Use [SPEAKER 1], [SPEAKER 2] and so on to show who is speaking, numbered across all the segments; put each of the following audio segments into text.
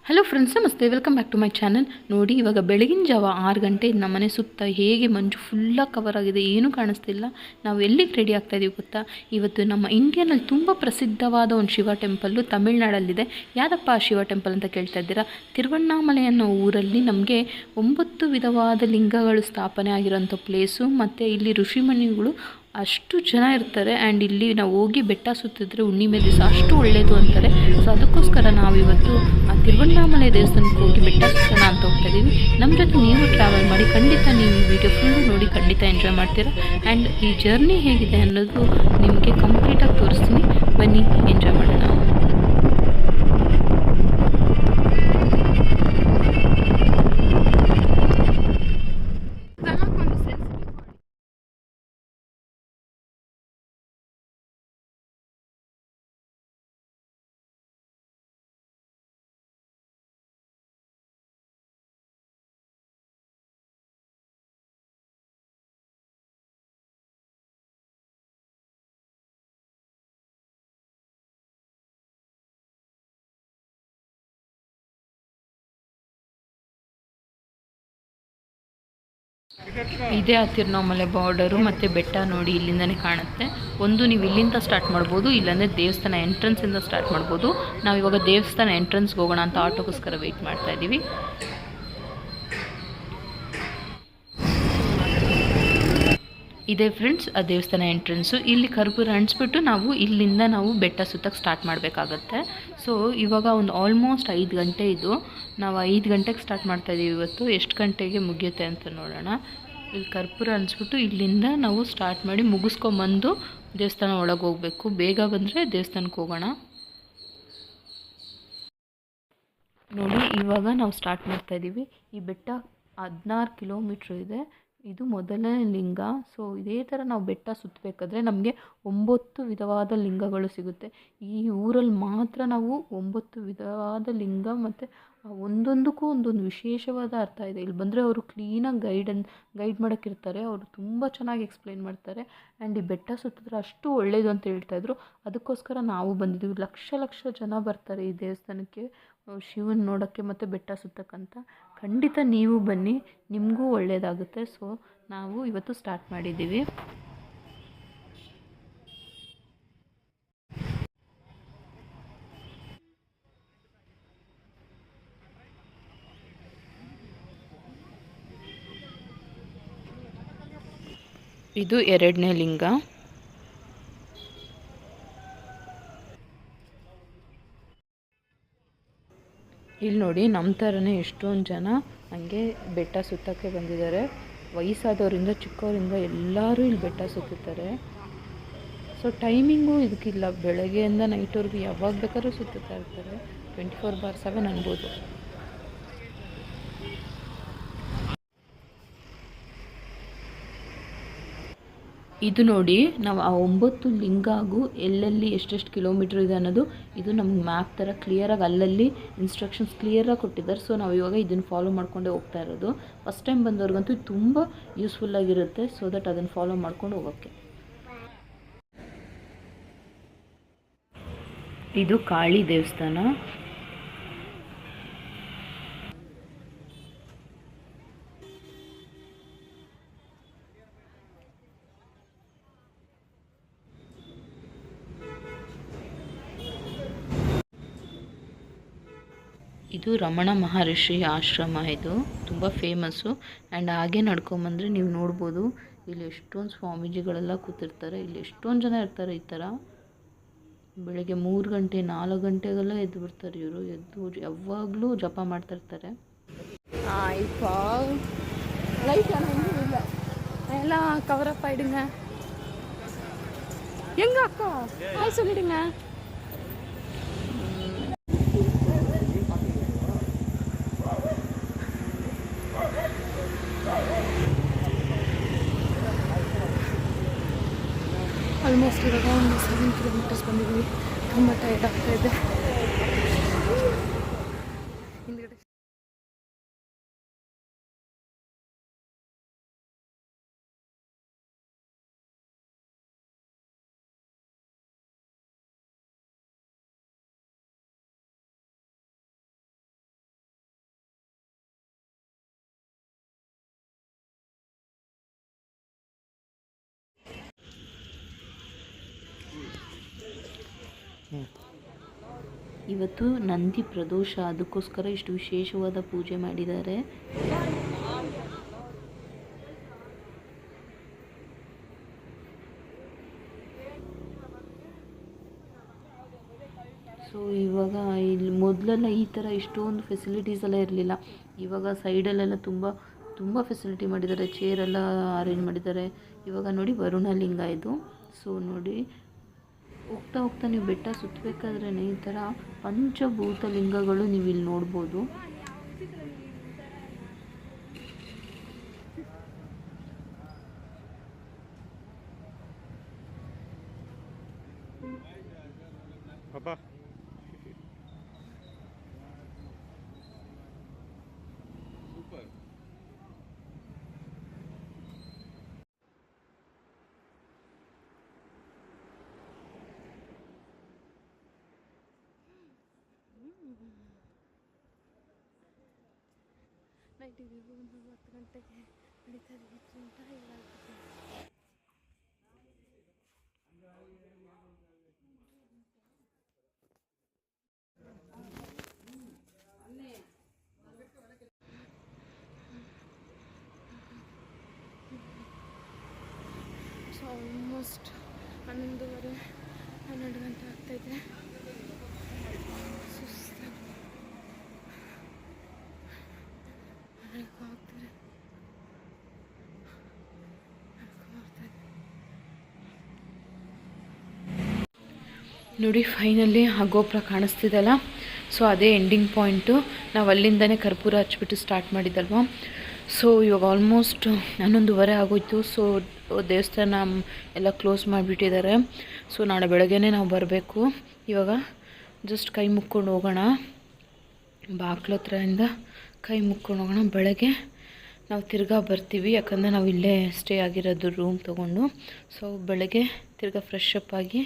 [SPEAKER 1] Hello friends, ನಮಸ್ತೆ. Welcome back to my channel. ನೋಡಿ, ಇವಾಗ ಬೆಳಗಿನ ಜಾವ 6 ಗಂಟೆ ನಮ್ಮ ಮನೆ ಸುತ್ತ ಹೇಗೆ ಮಂಜು ಫುಲ್ಲಾಗಿ ಕವರ್ ಆಗಿದೆ, ಏನೂ ಕಾಣಿಸ್ತಿಲ್ಲ. ನಾವು ಎಲ್ಲಿಗೆ ರೆಡಿ ಆಗ್ತಾ ಇದೀವಿ ಗೊತ್ತಾ? ಇವತ್ತು ನಮ್ಮ ಇಂಡಿಯಾನಲ್ಲಿ ತುಂಬ ಪ್ರಸಿದ್ಧವಾದ ಒಂದು ಶಿವ ಟೆಂಪಲ್ಲು ತಮಿಳ್ನಾಡಲ್ಲಿದೆ. ಯಾವುದಪ್ಪ ಆ ಶಿವ ಟೆಂಪಲ್ ಅಂತ ಕೇಳ್ತಾ ಇದ್ದೀರಾ? ತಿರುವಣ್ಣಾಮಲೈ ಅನ್ನೋ ಊರಲ್ಲಿ ನಮಗೆ 9 ವಿಧವಾದ ಲಿಂಗಗಳು ಸ್ಥಾಪನೆ ಆಗಿರೋಂಥ ಪ್ಲೇಸು. ಮತ್ತು ಇಲ್ಲಿ ಋಷಿಮುನಿಗಳು ಅಷ್ಟು ಜನ ಇರ್ತಾರೆ. ಆ್ಯಂಡ್ ಇಲ್ಲಿ ನಾವು ಹೋಗಿ ಬೆಟ್ಟ ಸುತ್ತಿದ್ರೆ ಹುಣ್ಣಿಮೆ ದಿವಸ ಅಷ್ಟು ಒಳ್ಳೆಯದು ಅಂತಾರೆ. ಸೊ ಅದಕ್ಕೋಸ್ಕರ ನಾವಿವತ್ತು ಆ ತಿರುವಣ್ಣಾಮಲೈ ದೇವಸ್ಥಾನಕ್ಕೆ ಹೋಗಿ ಬೆಟ್ಟ ಸುತ್ತೋಣ ಅಂತ ಹೋಗ್ತಾ ಇದ್ದೀವಿ. ನಮ್ಮ ಜೊತೆ ನೀವು ಟ್ರಾವೆಲ್ ಮಾಡಿ. ಖಂಡಿತ ನೀವು ಈ ವಿಡಿಯೋ ಫುಲ್ಲು ನೋಡಿ ಖಂಡಿತ ಎಂಜಾಯ್ ಮಾಡ್ತೀರಾ. ಆ್ಯಂಡ್ ಈ ಜರ್ನಿ ಹೇಗಿದೆ ಅನ್ನೋದು ನಿಮಗೆ ಕಂಪ್ಲೀಟಾಗಿ ತೋರಿಸ್ತೀನಿ. ಬನ್ನಿ, ಎಂಜಾಯ್ ಮಾಡೋಣ. ಇದೇ ಆ ತಿರುವಣ್ಣಾಮಲೈ ಬಾರ್ಡರು ಮತ್ತು ಬೆಟ್ಟ ನೋಡಿ ಇಲ್ಲಿಂದನೇ ಕಾಣುತ್ತೆ. ಒಂದು ನೀವು ಇಲ್ಲಿಂದ ಸ್ಟಾರ್ಟ್ ಮಾಡ್ಬೋದು, ಇಲ್ಲಾಂದರೆ ದೇವಸ್ಥಾನ ಎಂಟ್ರೆನ್ಸಿಂದ ಸ್ಟಾರ್ಟ್ ಮಾಡ್ಬೋದು. ನಾವು ಇವಾಗ ದೇವಸ್ಥಾನ ಎಂಟ್ರೆನ್ಸ್ಗೆ ಹೋಗೋಣ ಅಂತ ಆಟೋಗೋಸ್ಕರ ವೆಯ್ಟ್ ಮಾಡ್ತಾ ಇದ್ದೀವಿ. ಇದೇ ಫ್ರೆಂಡ್ಸ್ ಆ ದೇವಸ್ಥಾನ ಎಂಟ್ರೆನ್ಸು. ಇಲ್ಲಿ ಕರ್ಪೂರ ಅಂಟಿಸ್ಬಿಟ್ಟು ಇಲ್ಲಿಂದ ನಾವು ಬೆಟ್ಟ ಸುತ್ತಕ್ಕೆ ಸ್ಟಾರ್ಟ್ ಮಾಡಬೇಕಾಗತ್ತೆ. ಸೊ ಇವಾಗ ಒಂದು ಆಲ್ಮೋಸ್ಟ್ 5 ಗಂಟೆ ಇದು. ನಾವು 5 ಗಂಟೆಗೆ ಸ್ಟಾರ್ಟ್ ಮಾಡ್ತಾಯಿದ್ದೀವಿ. ಇವತ್ತು ಎಷ್ಟು ಗಂಟೆಗೆ ಮುಗಿಯುತ್ತೆ ಅಂತ ನೋಡೋಣ. ಇಲ್ಲಿ ಕರ್ಪೂರ ಅಂಟಿಸ್ಬಿಟ್ಟು ಇಲ್ಲಿಂದ ನಾವು ಸ್ಟಾರ್ಟ್ ಮಾಡಿ ಮುಗಿಸ್ಕೊಂಬಂದು ದೇವಸ್ಥಾನ ಒಳಗೆ ಹೋಗಬೇಕು. ಬೇಗ ಬಂದರೆ ದೇವಸ್ಥಾನಕ್ಕೆ ಹೋಗೋಣ. ನೋಡಿ, ಇವಾಗ ನಾವು ಸ್ಟಾರ್ಟ್ ಮಾಡ್ತಾಯಿದ್ದೀವಿ. ಈ ಬೆಟ್ಟ 16 ಕಿಲೋಮೀಟ್ರ್ ಇದೆ. ಇದು ಮೊದಲನೇ ಲಿಂಗ. ಸೊ ಇದೇ ಥರ ನಾವು ಬೆಟ್ಟ ಸುತ್ತಬೇಕಾದ್ರೆ ನಮಗೆ 9 ವಿಧವಾದ ಲಿಂಗಗಳು ಸಿಗುತ್ತೆ. ಈ ಊರಲ್ಲಿ ಮಾತ್ರ ನಾವು 9 ವಿಧವಾದ ಲಿಂಗ ಮತ್ತು ಒಂದೊಂದಕ್ಕೂ ಒಂದೊಂದು ವಿಶೇಷವಾದ ಅರ್ಥ ಇದೆ. ಇಲ್ಲಿ ಬಂದರೆ ಅವರು ಕ್ಲೀನಾಗಿ ಗೈಡ್ ಮಾಡೋಕ್ಕಿರ್ತಾರೆ. ಅವರು ತುಂಬ ಚೆನ್ನಾಗಿ ಎಕ್ಸ್ಪ್ಲೈನ್ ಮಾಡ್ತಾರೆ. ಆ್ಯಂಡ್ ಈ ಬೆಟ್ಟ ಸುತ್ತಿದ್ರೆ ಅಷ್ಟು ಒಳ್ಳೆಯದು ಅಂತ ಹೇಳ್ತಾಯಿದ್ರು. ಅದಕ್ಕೋಸ್ಕರ ನಾವು ಬಂದಿದ್ದೀವಿ. ಲಕ್ಷ ಲಕ್ಷ ಜನ ಬರ್ತಾರೆ ಈ ದೇವಸ್ಥಾನಕ್ಕೆ ಶಿವನ ನೋಡೋಕ್ಕೆ ಮತ್ತು ಬೆಟ್ಟ ಸುತ್ತಕ್ಕಂತ. ಖಂಡಿತ ನೀವು ಬನ್ನಿ, ನಿಮಗೂ ಒಳ್ಳೆಯದಾಗುತ್ತೆ. ಸೊ ನಾವು ಇವತ್ತು ಸ್ಟಾರ್ಟ್ ಮಾಡಿದ್ದೀವಿ. ಇದು 2ನೇ ಲಿಂಗ. ಇಲ್ಲಿ ನೋಡಿ, ನಮ್ಮ ಥರನೇ ಎಷ್ಟೊಂದು ಜನ ಹಂಗೆ ಬೆಟ್ಟ ಸುತ್ತಕ್ಕೆ ಬಂದಿದ್ದಾರೆ. ವಯಸ್ಸಾದವರಿಂದ ಚಿಕ್ಕವರಿಂದ ಎಲ್ಲರೂ ಇಲ್ಲಿ ಬೆಟ್ಟ ಸುತ್ತುತ್ತಾರೆ. ಸೊ ಟೈಮಿಂಗು ಇದಕ್ಕಿಲ್ಲ, ಬೆಳಗ್ಗೆಯಿಂದ ನೈಟ್ವರೆಗೂ ಯಾವಾಗ ಬೇಕಾದ್ರೂ ಸುತ್ತುತ್ತಾ ಇರ್ತಾರೆ. 24/7 ಅನ್ಬೋದು. ಇದು ನೋಡಿ, ನಾವು ಆ 9 ಲಿಂಗಾಗೂ ಎಲ್ಲೆಲ್ಲಿ ಎಷ್ಟೆಷ್ಟು ಕಿಲೋಮೀಟ್ರ್ ಇದೆ ಅನ್ನೋದು ಇದು ನಮ್ಗೆ ಮ್ಯಾಪ್ ಥರ ಕ್ಲಿಯರಾಗಿ ಅಲ್ಲಲ್ಲಿ ಇನ್ಸ್ಟ್ರಕ್ಷನ್ಸ್ ಕ್ಲಿಯರಾಗಿ ಕೊಟ್ಟಿದ್ದಾರೆ. ಸೊ ನಾವು ಇವಾಗ ಇದನ್ನು ಫಾಲೋ ಮಾಡ್ಕೊಂಡೇ ಹೋಗ್ತಾ ಇರೋದು. ಫಸ್ಟ್ ಟೈಮ್ ಬಂದವ್ರಿಗಂತೂ ಇದು ತುಂಬ ಯೂಸ್ಫುಲ್ಲಾಗಿರುತ್ತೆ. ಸೊ ದಟ್ ಅದನ್ನು ಫಾಲೋ ಮಾಡ್ಕೊಂಡು ಹೋಗೋಕ್ಕೆ. ಇದು ಕಾಳಿ ದೇವಸ್ಥಾನ. ಇದು ರಮಣ ಮಹರ್ಷಿ ಆಶ್ರಮ. ಇದು ತುಂಬ ಫೇಮಸ್ಸು. ಆ್ಯಂಡ್ ಹಾಗೆ ನಡ್ಕೊಂಬಂದರೆ ನೀವು ನೋಡ್ಬೋದು, ಇಲ್ಲಿ ಎಷ್ಟೊಂದು ಸ್ವಾಮೀಜಿಗಳೆಲ್ಲ ಕೂತಿರ್ತಾರೆ. ಇಲ್ಲಿ ಎಷ್ಟೊಂದು ಜನ ಇರ್ತಾರೆ. ಈ ಥರ ಬೆಳಗ್ಗೆ 3 ಗಂಟೆ 4 ಗಂಟೆಗೆಲ್ಲ ಎದ್ದು ಬಿಡ್ತಾರೆ ಇವರು. ಎದ್ದು ಯಾವಾಗಲೂ ಜಪ ಮಾಡ್ತಾಯಿರ್ತಾರೆ.
[SPEAKER 2] ಎಲ್ಲ கவரப் ஆயிடுங்க. எங்க அக்கா ஹாய் சொல்லிடுங்க. ಆಲ್ಮೋಸ್ಟ್ ಇವಾಗ ಒಂದು 7 ಕಿಲೋಮೀಟರ್ಸ್ ಬಂದಿದ್ದೀವಿ. ತುಂಬ ಟೈರ್ಡ್ ಆಗ್ತಾ ಇದೆ.
[SPEAKER 1] ಇವತ್ತು ನಂದಿ ಪ್ರದೋಷ, ಅದಕ್ಕೋಸ್ಕರ ಇಷ್ಟು ವಿಶೇಷವಾದ ಪೂಜೆ ಮಾಡಿದ್ದಾರೆ. ಸೊ ಇವಾಗ ಇಲ್ಲಿ ಮೊದಲೆಲ್ಲ ಈ ಥರ ಇಷ್ಟೊಂದು ಫೆಸಿಲಿಟೀಸ್ ಎಲ್ಲ ಇರಲಿಲ್ಲ. ಇವಾಗ ಸೈಡಲ್ಲೆಲ್ಲ ತುಂಬ ಫೆಸಿಲಿಟಿ ಮಾಡಿದ್ದಾರೆ, ಚೇರೆಲ್ಲ ಅರೇಂಜ್ ಮಾಡಿದ್ದಾರೆ. ಇವಾಗ ನೋಡಿ ವರುಣ ಲಿಂಗ ಇದು. ಸೊ ನೋಡಿ, ಹೋಗ್ತಾ ನೀವು ಬೆಟ್ಟ ಸುತ್ತಬೇಕಾದ್ರೆ ಈ ಥರ ಪಂಚಭೂತ ಲಿಂಗಗಳು ನೀವು ಇಲ್ಲಿ ನೋಡ್ಬೋದು.
[SPEAKER 2] ನೈಟ್ ಇದೀವಿ, ಒಂದು 10 ಗಂಟೆಗೆ ನಡೀತಾ ಇದ್ದೀವಿ ಅಂತ ಹೇಳಾಗುತ್ತೆ. ಸೊ ಆಲ್ಮೋಸ್ಟ್ 11:30 ಗಂಟೆ ಆಗ್ತಾಯಿದೆ. ಸುಸ್ತಾಗಿ ಆಗ್ತದೆ.
[SPEAKER 1] ನೋಡಿ ಫೈನಲಿ ಆ ಗೋಪುರ ಕಾಣಿಸ್ತಿದೆಯಲ್ಲ, ಸೊ ಅದೇ ಎಂಡಿಂಗ್ ಪಾಯಿಂಟು. ನಾವು ಅಲ್ಲಿಂದನೇ ಕರ್ಪೂರ ಹಚ್ಬಿಟ್ಟು ಸ್ಟಾರ್ಟ್ ಮಾಡಿದ್ದಲ್ವ. ಸೊ ಇವಾಗ ಆಲ್ಮೋಸ್ಟ್ 11:30 ಆಗೋಯ್ತು. ಸೊ ದೇವಸ್ಥಾನ ಎಲ್ಲ ಕ್ಲೋಸ್ ಮಾಡಿಬಿಟ್ಟಿದ್ದಾರೆ. ಸೊ ನಾಳೆ ಬೆಳಗ್ಗೆನೇ ನಾವು ಬರಬೇಕು. ಇವಾಗ ಜಸ್ಟ್ ಕೈ ಮುಕ್ಕೊಂಡು ಹೋಗೋಣ, ಬಾಗ್ಲ ಹತ್ರದಿಂದ ಕೈ ಮುಕ್ಕೊಂಡು ಹೋಗೋಣ. ಬೆಳಗ್ಗೆ ನಾವು ತಿರ್ಗಾ ಬರ್ತೀವಿ, ಯಾಕಂದರೆ ನಾವು ಇಲ್ಲೇ ಸ್ಟೇ ಆಗಿರೋದು ರೂಮ್ ತೊಗೊಂಡು. ಸೊ ಬೆಳಗ್ಗೆ ತಿರ್ಗಾ ಫ್ರೆಶ್ ಅಪ್ ಆಗಿ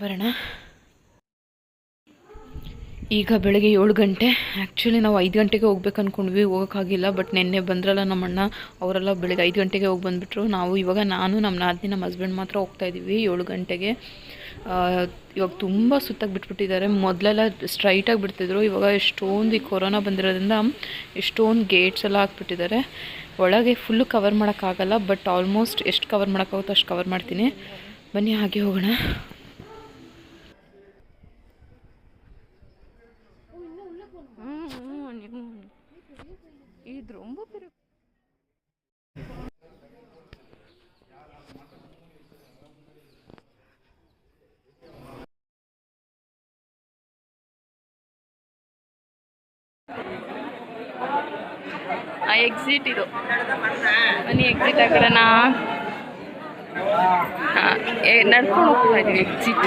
[SPEAKER 1] ಬರೋಣ. ಈಗ ಬೆಳಗ್ಗೆ 7 ಗಂಟೆ. ಆ್ಯಕ್ಚುಲಿ ನಾವು 5 ಗಂಟೆಗೆ ಹೋಗ್ಬೇಕು ಅಂದ್ಕೊಂಡ್ವಿ, ಹೋಗೋಕ್ಕಾಗಿಲ್ಲ. ಬಟ್ ನೆನ್ನೆ ಬಂದ್ರಲ್ಲ ನಮ್ಮ ಅಣ್ಣ, ಅವರೆಲ್ಲ ಬೆಳಗ್ಗೆ 5 ಗಂಟೆಗೆ ಹೋಗಿ ಬಂದುಬಿಟ್ರು. ನಾವು ಇವಾಗ ನಾನು, ನಮ್ಮ ನಾದಿನಿ, ನಮ್ಮ ಹಸ್ಬೆಂಡ್ ಮಾತ್ರ ಹೋಗ್ತಾಯಿದ್ದೀವಿ 7 ಗಂಟೆಗೆ. ಇವಾಗ ತುಂಬ ಸುತ್ತಾಗಿ ಬಿಟ್ಬಿಟ್ಟಿದ್ದಾರೆ. ಮೊದಲೆಲ್ಲ ಸ್ಟ್ರೈಟಾಗಿ ಬಿಡ್ತಿದ್ರು, ಇವಾಗ ಎಷ್ಟೊಂದು ಈ ಕೊರೋನಾ ಬಂದಿರೋದ್ರಿಂದ ಎಷ್ಟೊಂದು ಗೇಟ್ಸ್ ಎಲ್ಲ ಹಾಕ್ಬಿಟ್ಟಿದ್ದಾರೆ. ಒಳಗೆ ಫುಲ್ಲು ಕವರ್ ಮಾಡೋಕ್ಕಾಗಲ್ಲ, ಬಟ್ ಆಲ್ಮೋಸ್ಟ್ ಎಷ್ಟು ಕವರ್ ಮಾಡೋಕ್ಕಾಗುತ್ತೋ ಅಷ್ಟು ಕವರ್ ಮಾಡ್ತೀನಿ. ಬನ್ನಿ ಹಾಗೆ ಹೋಗೋಣ.
[SPEAKER 2] ಇದು ரொம்ப பெரிய ಎಕ್ಸಿಟ್ ಇದು. ಬನ್ನಿ ಎಕ್ಸಿಟ್ ಆ ಕಡೆ ನಡ್ಕೊಂಡು ಹೋಗ್ತಾ ಇದೀವಿ ಎಕ್ಸಿಟ್.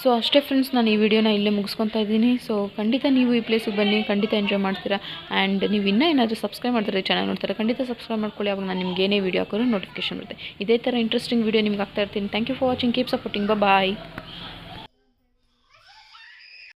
[SPEAKER 1] ಸೊ ಅಷ್ಟೇ ಫ್ರೆಂಡ್ಸ್, ನಾನು ಈ ವಿಡಿಯೋನ ಇಲ್ಲೇ ಮುಗಿಸ್ಕೊತಾ ಇದ್ದೀನಿ. ಸೊ ಖಂಡಿತ ನೀವು ಈ ಪ್ಲೇಸಿಗೆ ಬನ್ನಿ, ಖಂಡಿತ ಎಂಜಾಯ್ ಮಾಡ್ತೀರಾ. ಆ್ಯಂಡ್ ನೀವು ಇನ್ನೂ ಏನಾದರೂ ಸಬ್ಸ್ಕ್ರೈಬ್ ಮಾಡ್ತಾರೆ, ಚಾನಲ್ ನೋಡ್ತಾರೆ, ಖಂಡಿತ ಸಬ್ಸ್ಕ್ರೈಬ್ ಮಾಡ್ಕೊಳ್ಳಿ. ಅವಾಗ ನಾನು ನಿಮ್ಗೆ ಏನೇ ವೀಡಿಯೋ ಹಾಕೋರು ನೋಟಿಫಿಕೇಶನ್ ಬರುತ್ತೆ. ಇದೇ ಥರ ಇಂಟ್ರೆಸ್ಟಿಂಗ್ ವೀಡಿಯೋ ನಿಮ್ಗೆ ಆಗ್ತಾ ಇರ್ತೀನಿ. Thank you for watching, keep supporting, bye.